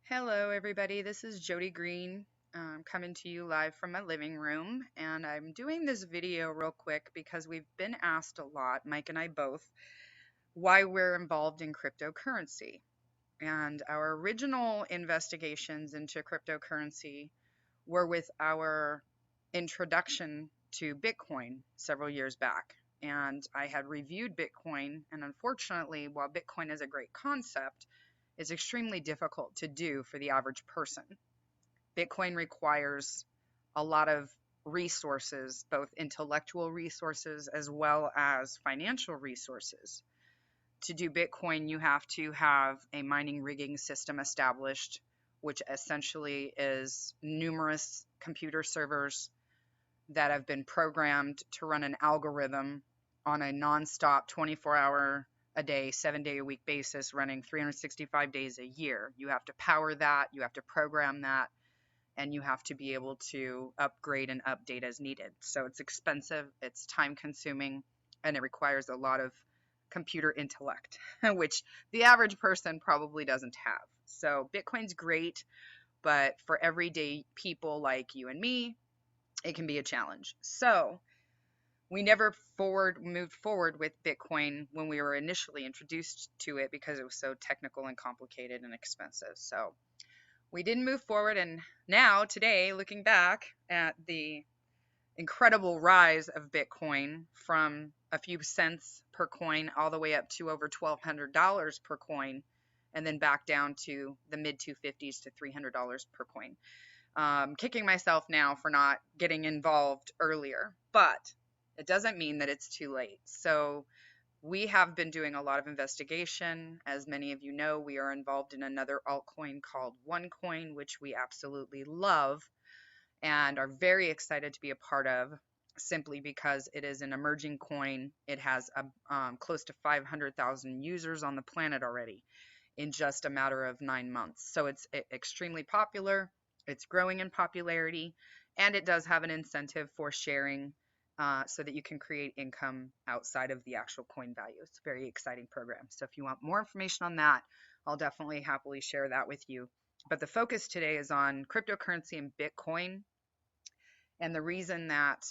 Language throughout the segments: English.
Hello, everybody. This is Jody Green coming to you live from my living room. And I'm doing this video real quick because we've been asked a lot, Mike and I both, why we're involved in cryptocurrency. And our original investigations into cryptocurrency were with our introduction to Bitcoin several years back. And I had reviewed Bitcoin, and unfortunately, while Bitcoin is a great concept, is extremely difficult to do for the average person. Bitcoin requires a lot of resources, both intellectual resources as well as financial resources. To do Bitcoin, you have to have a mining rigging system established, which essentially is numerous computer servers that have been programmed to run an algorithm on a nonstop 24-hour a day, 7-day a week basis, running 365 days a year. You have to power that, you have to program that, and you have to be able to upgrade and update as needed. So it's expensive, it's time consuming, and it requires a lot of computer intellect, which the average person probably doesn't have. So Bitcoin's great, but for everyday people like you and me, it can be a challenge. So we never moved forward with Bitcoin when we were initially introduced to it because it was so technical and complicated and expensive. So we didn't move forward. And now today, looking back at the incredible rise of Bitcoin from a few cents per coin all the way up to over $1,200 per coin, and then back down to the mid 250s to $300 per coin. Kicking myself now for not getting involved earlier, but it doesn't mean that it's too late. So we have been doing a lot of investigation. As many of you know, we are involved in another altcoin called OneCoin, which we absolutely love and are very excited to be a part of, simply because it is an emerging coin. It has close to 500,000 users on the planet already in just a matter of 9 months. So it's extremely popular. It's growing in popularity, and it does have an incentive for sharing so that you can create income outside of the actual coin value. It's a very exciting program. So if you want more information on that, I'll definitely happily share that with you. But the focus today is on cryptocurrency and Bitcoin. And the reason that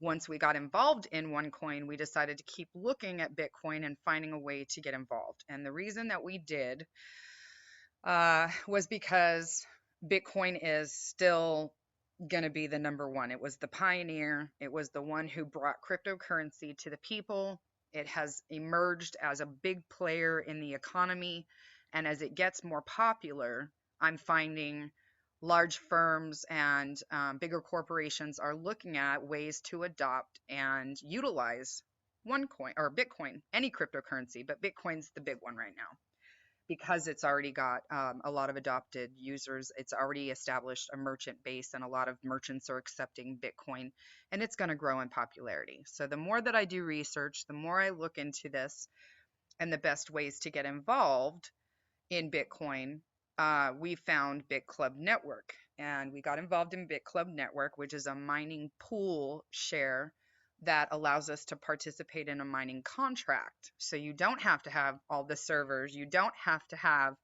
once we got involved in OneCoin, we decided to keep looking at Bitcoin and finding a way to get involved. And the reason that we did was because Bitcoin is still going to be the number one. It was the pioneer. It was the one who brought cryptocurrency to the people. It has emerged as a big player in the economy. And as it gets more popular, I'm finding large firms and bigger corporations are looking at ways to adopt and utilize OneCoin or Bitcoin, any cryptocurrency, but Bitcoin's the big one right now because it's already got a lot of adopted users. It's already established a merchant base, and a lot of merchants are accepting Bitcoin, and it's going to grow in popularity. So the more that I do research, the more I look into this and the best ways to get involved in Bitcoin, we found BitClub Network, and we got involved in BitClub Network, which is a mining pool share that allows us to participate in a mining contract. So you don't have to have all the servers, you don't have to have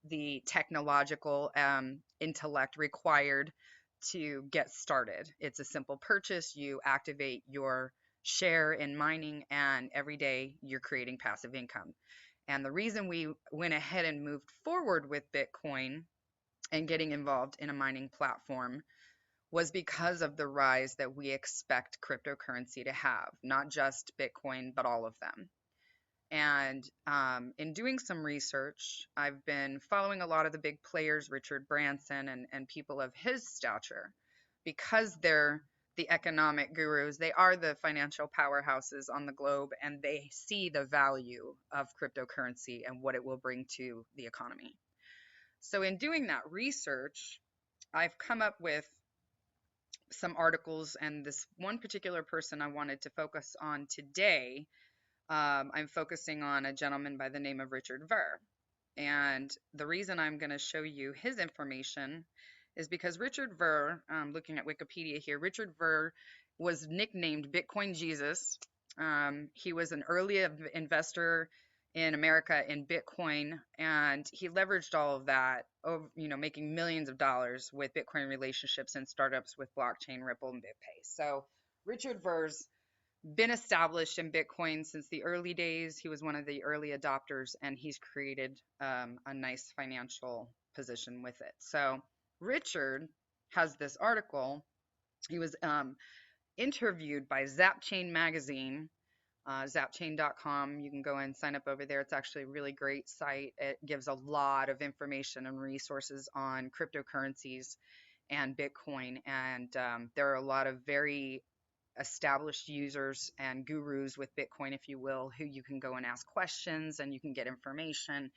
the technological intellect required to get started. It's a simple purchase. You activate your share in mining, and every day you're creating passive income. And the reason we went ahead and moved forward with Bitcoin and getting involved in a mining platform was because of the rise that we expect cryptocurrency to have, not just Bitcoin, but all of them. And in doing some research, I've been following a lot of the big players, Richard Branson and people of his stature, because they're the economic gurus. They are the financial powerhouses on the globe, and they see the value of cryptocurrency and what it will bring to the economy. So in doing that research, I've come up with some articles, and this one particular person I wanted to focus on today, I'm focusing on a gentleman by the name of Richard Ver. And the reason I'm going to show you his information is because Richard Ver, looking at Wikipedia here, Richard Ver was nicknamed Bitcoin Jesus. He was an early investor in America in Bitcoin, and he leveraged all of that over, making millions of dollars with Bitcoin relationships and startups with blockchain, Ripple, and BitPay. So Richard Ver's been established in Bitcoin since the early days. He was one of the early adopters, and he's created a nice financial position with it. So Richard has this article. He was interviewed by Zapchain magazine, zapchain.com. You can go and sign up over there. It's actually a really great site. It gives a lot of information and resources on cryptocurrencies and Bitcoin. And there are a lot of very established users and gurus with Bitcoin, if you will, who you can go and ask questions and you can get information.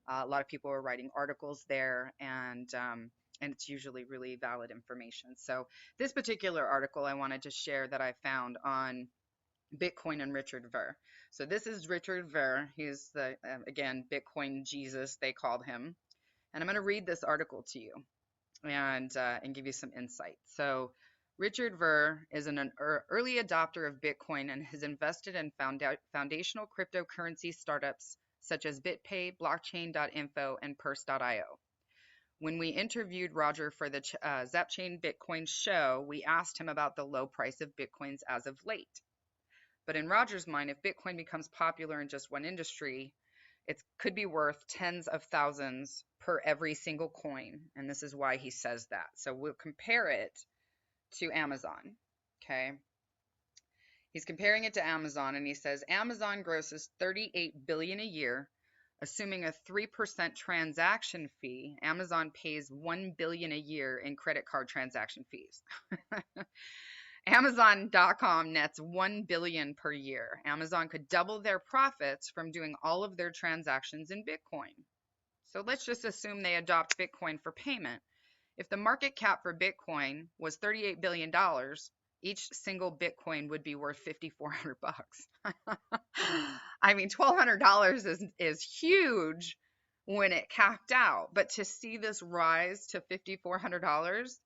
A lot of people are writing articles there, and it's usually really valid information. So this particular article I wanted to share that I found on Bitcoin and Richard Ver. So this is Richard Ver. He's the, again, Bitcoin Jesus, they called him. And I'm going to read this article to you and give you some insight. So Richard Ver is an early adopter of Bitcoin and has invested in foundational cryptocurrency startups such as BitPay, Blockchain.info, and Purse.io. When we interviewed Roger for the Zapchain Bitcoin show, we asked him about the low price of Bitcoins as of late. But in Roger's mind, if Bitcoin becomes popular in just one industry, it could be worth tens of thousands per every single coin. And this is why he says that. So we'll compare it to Amazon. Okay. He's comparing it to Amazon, and he says Amazon grosses $38 billion a year. Assuming a 3% transaction fee, Amazon pays $1 billion a year in credit card transaction fees. Amazon.com nets $1 billion per year. Amazon could double their profits from doing all of their transactions in Bitcoin. So let's just assume they adopt Bitcoin for payment. If the market cap for Bitcoin was $38 billion, each single Bitcoin would be worth $5,400. I mean, $1,200 is huge when it capped out, but to see this rise to $5,400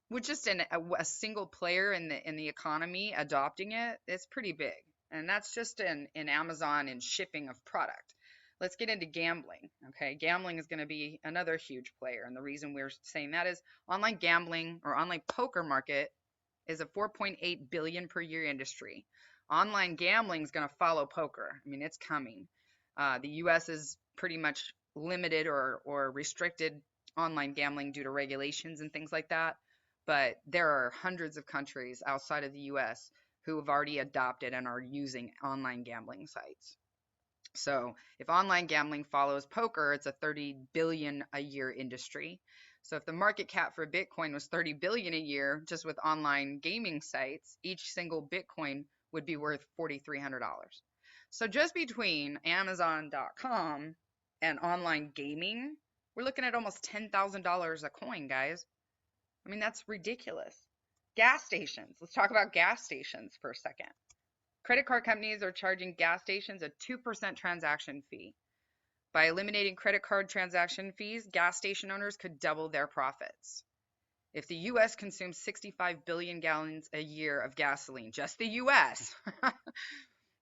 with just a single player in the economy adopting it, it's pretty big. And that's just in Amazon and shipping of product. Let's get into gambling. Okay, gambling is going to be another huge player, and the reason we're saying that is online gambling or online poker market is a 4.8 billion per year industry. Online gambling is going to follow poker. I mean, it's coming. The U.S. is pretty much limited or restricted online gambling due to regulations and things like that. But there are hundreds of countries outside of the U.S. who have already adopted and are using online gambling sites. So if online gambling follows poker, it's a 30 billion a year industry. So if the market cap for Bitcoin was 30 billion a year just with online gaming sites, each single Bitcoin would be worth $4,300. So just between Amazon.com and online gaming, we're looking at almost $10,000 a coin, guys. I mean, that's ridiculous. Gas stations. Let's talk about gas stations for a second. Credit card companies are charging gas stations a 2% transaction fee. By eliminating credit card transaction fees, gas station owners could double their profits. If the U.S. consumes 65 billion gallons a year of gasoline, just the U.S.,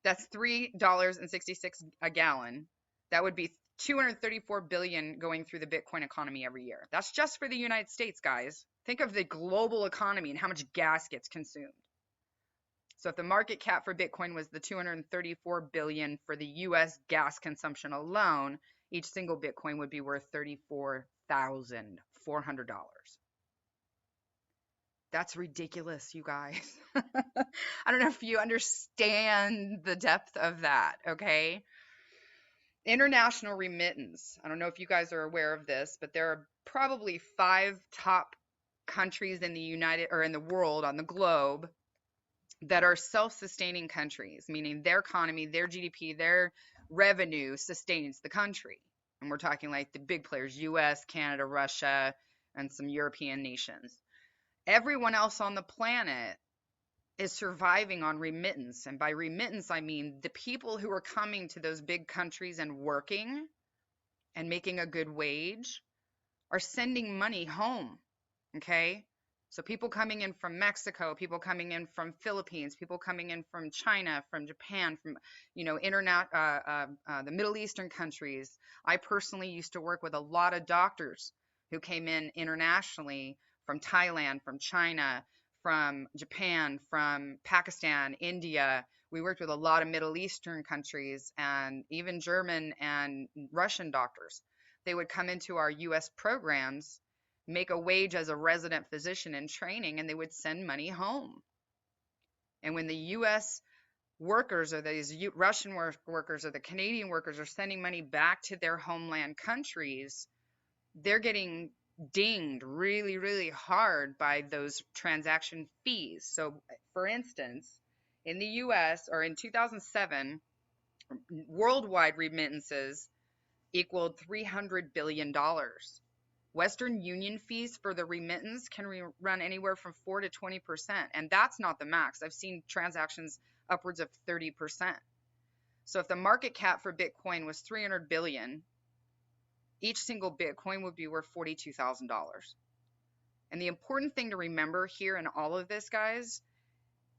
that's $3.66 a gallon. That would be 234 billion going through the Bitcoin economy every year. That's just for the United States, guys. Think of the global economy and how much gas gets consumed. So if the market cap for Bitcoin was the 234 billion for the US gas consumption alone, each single Bitcoin would be worth $34,400. That's ridiculous, you guys. I don't know if you understand the depth of that, okay? International remittance. I don't know if you guys are aware of this, but there are probably 5 top countries in the world, on the globe, that are self-sustaining countries, meaning their economy, their GDP, their revenue sustains the country. And we're talking like the big players, US, Canada, Russia, and some European nations. Everyone else on the planet is surviving on remittance. And by remittance, I mean the people who are coming to those big countries and working and making a good wage are sending money home, okay? So people coming in from Mexico, people coming in from Philippines, people coming in from China, from Japan, from the Middle Eastern countries. I personally used to work with a lot of doctors who came in internationally from Thailand, from China, from Japan, from Pakistan, India. We worked with a lot of Middle Eastern countries and even German and Russian doctors. They would come into our US programs, make a wage as a resident physician in training, and they would send money home. And when the US workers or these Russian workers or the Canadian workers are sending money back to their homeland countries, they're getting dinged really, really hard by those transaction fees. So, for instance, in the US or in 2007, worldwide remittances equaled $300 billion. Western Union fees for the remittance can run anywhere from 4 to 20%, and that's not the max. I've seen transactions upwards of 30%. So if the market cap for Bitcoin was 300 billion, each single Bitcoin would be worth $42,000. And the important thing to remember here in all of this, guys,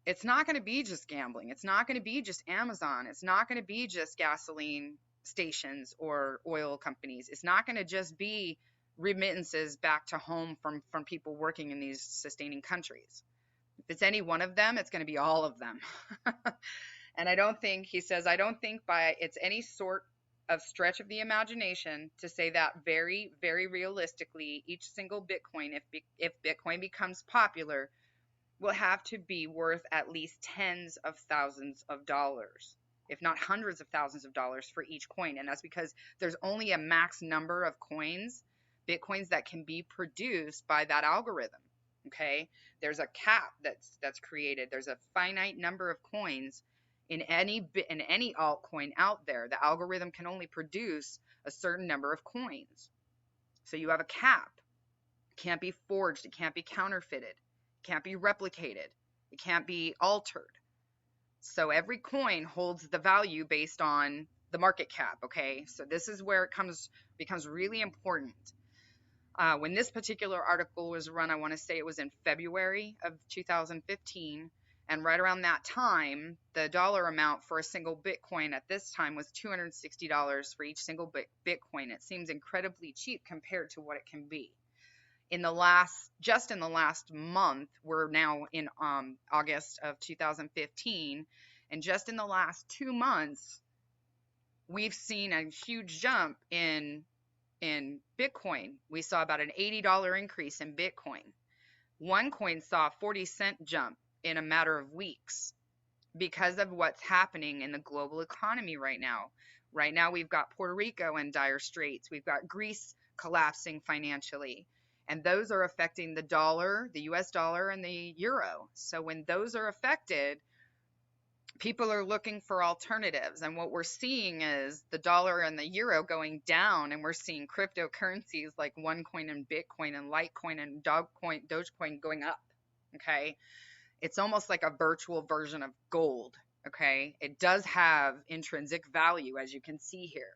it's not going to be just gambling. It's not going to be just Amazon. It's not going to be just gasoline stations or oil companies. It's not going to just be remittances back to home from people working in these sustaining countries. If it's any one of them, it's going to be all of them. And I don't think, he says, I don't think by it's any sort of stretch of the imagination to say that very, very realistically, each single Bitcoin, if Bitcoin becomes popular, will have to be worth at least tens of thousands of dollars, if not hundreds of thousands of dollars for each coin. And that's because there's only a max number of coins, Bitcoins, that can be produced by that algorithm. Okay, there's a cap that's created. There's a finite number of coins in any altcoin out there. The algorithm can only produce a certain number of coins. So you have a cap. It can't be forged. It can't be counterfeited. It can't be replicated. It can't be altered. So every coin holds the value based on the market cap. Okay, so this is where it becomes really important. When this particular article was run, I want to say it was in February of 2015. And right around that time, the dollar amount for a single Bitcoin at this time was $260 for each single Bitcoin. It seems incredibly cheap compared to what it can be. Just in the last month, we're now in August of 2015, and just in the last 2 months, we've seen a huge jump in Bitcoin. We saw about an $80 increase in Bitcoin. One coin saw a 40-cent jump in a matter of weeks because of what's happening in the global economy right now. Right now, we've got Puerto Rico in dire straits. We've got Greece collapsing financially. And those are affecting the dollar, the US dollar, and the euro. So when those are affected, people are looking for alternatives. And what we're seeing is the dollar and the euro going down, and we're seeing cryptocurrencies like OneCoin and Bitcoin and Litecoin and Dogecoin going up. Okay. It's almost like a virtual version of gold. Okay. It does have intrinsic value, as you can see here.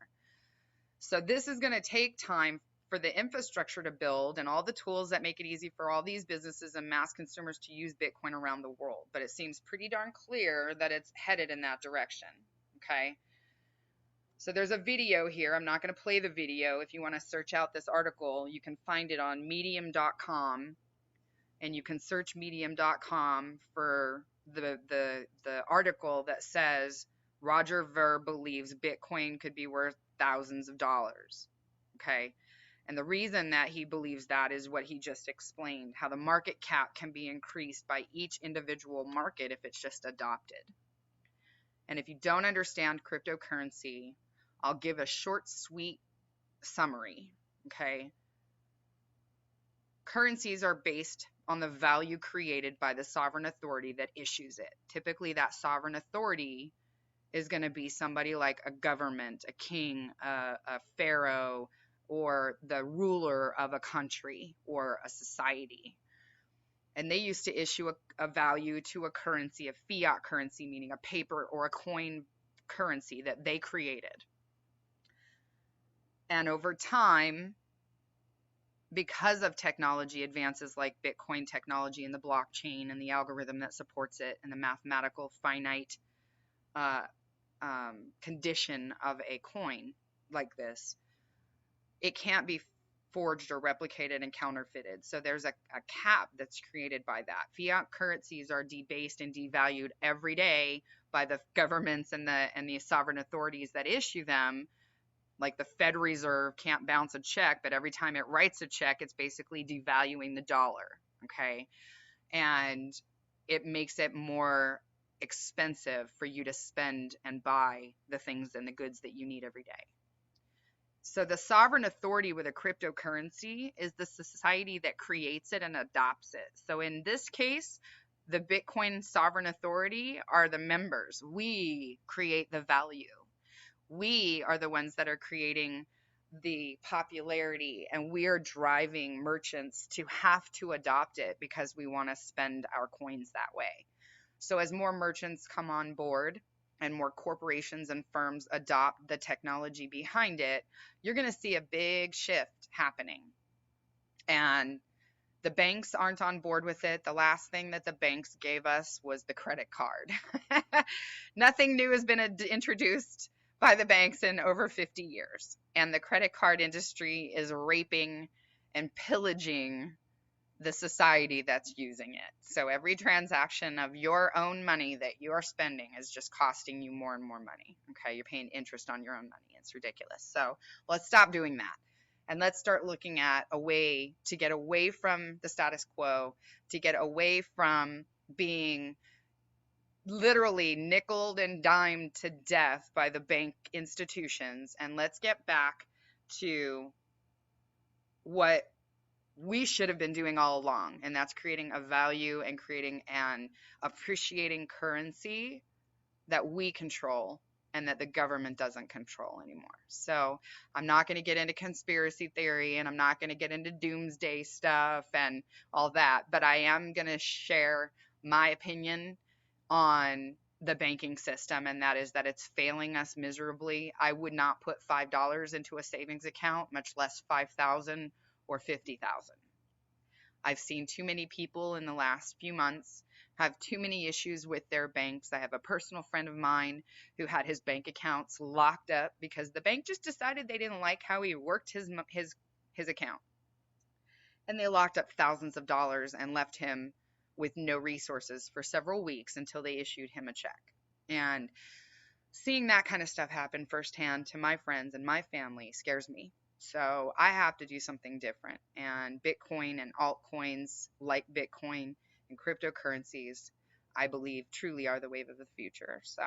So this is going to take time for the infrastructure to build and all the tools that make it easy for all these businesses and mass consumers to use Bitcoin around the world. But it seems pretty darn clear that it's headed in that direction. Okay. So there's a video here. I'm not going to play the video. If you want to search out this article, you can find it on medium.com, and you can search medium.com for the article that says Roger Ver believes Bitcoin could be worth thousands of dollars. Okay. And the reason that he believes that is what he just explained, how the market cap can be increased by each individual market if it's just adopted. And if you don't understand cryptocurrency, I'll give a short, sweet summary. Okay. Currencies are based on the value created by the sovereign authority that issues it. Typically, that sovereign authority is going to be somebody like a government, a king, a pharaoh, or the ruler of a country or a society. And they used to issue a value to a currency, a fiat currency, meaning a paper or a coin currency that they created. And over time, because of technology advances like Bitcoin technology and the blockchain and the algorithm that supports it and the mathematical finite uh, condition of a coin like this, it can't be forged or replicated and counterfeited. So there's a cap that's created by that. Fiat currencies are debased and devalued every day by the governments and the sovereign authorities that issue them. Like the Fed Reserve can't bounce a check, but every time it writes a check, it's basically devaluing the dollar. Okay. And it makes it more expensive for you to spend and buy the things and the goods that you need every day. So the sovereign authority with a cryptocurrency is the society that creates it and adopts it. So in this case, the Bitcoin sovereign authority are the members. We create the value. We are the ones that are creating the popularity, and we are driving merchants to have to adopt it because we want to spend our coins that way. So as more merchants come on board and more corporations and firms adopt the technology behind it, you're going to see a big shift happening. And the banks aren't on board with it. The last thing that the banks gave us was the credit card. Nothing new has been introduced by the banks in over 50 years. And the credit card industry is raping and pillaging the society that's using it. So every transaction of your own money that you are spending is just costing you more and more money. Okay, you're paying interest on your own money. It's ridiculous. So let's stop doing that. And let's start looking at a way to get away from the status quo, to get away from being literally nickeled and dimed to death by the bank institutions. And let's get back to what we should have been doing all along, and that's creating a value and creating an appreciating currency that we control and that the government doesn't control anymore. So I'm not going to get into conspiracy theory, and I'm not going to get into doomsday stuff and all that, but I am going to share my opinion on the banking system, and that is that it's failing us miserably. I would not put $5 into a savings account, much less 5,000 or 50,000. I've seen too many people in the last few months have too many issues with their banks. I have a personal friend of mine who had his bank accounts locked up because the bank just decided they didn't like how he worked his account. And they locked up thousands of dollars and left him with no resources for several weeks until they issued him a check. And seeing that kind of stuff happen firsthand to my friends and my family scares me. So I have to do something different. And Bitcoin and altcoins like Bitcoin and cryptocurrencies, I believe, truly are the wave of the future. So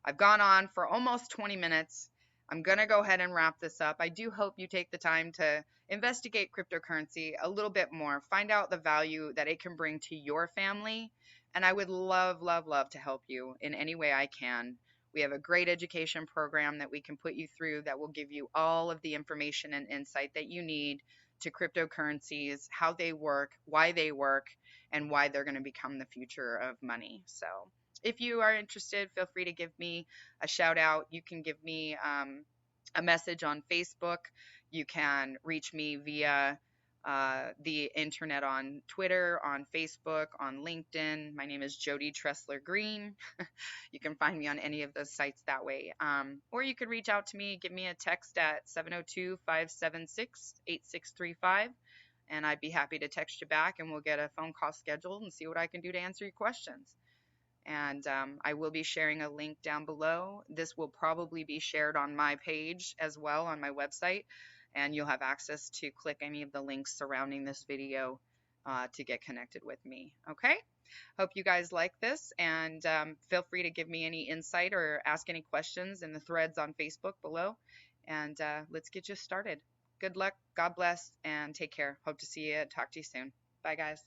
I've gone on for almost 20 minutes. I'm going to go ahead and wrap this up. I do hope you take the time to investigate cryptocurrency a little bit more, find out the value that it can bring to your family. And I would love, love, love to help you in any way I can. We have a great education program that we can put you through that will give you all of the information and insight that you need to cryptocurrencies, how they work, and why they're going to become the future of money. So if you are interested, feel free to give me a shout out. You can give me a message on Facebook. You can reach me via the internet on Twitter, on Facebook, on LinkedIn. My name is Jody Tressler Green. You can find me on any of those sites that way. Or you could reach out to me, give me a text at 702-576-8635, and I'd be happy to text you back, and we'll get a phone call scheduled and see what I can do to answer your questions. And I will be sharing a link down below. This will probably be shared on my page as well on my website, and you'll have access to click any of the links surrounding this video to get connected with me. Okay? Hope you guys like this, and feel free to give me any insight or ask any questions in the threads on Facebook below, and let's get you started. Good luck, God bless, and take care. Hope to see you. Talk to you soon. Bye, guys.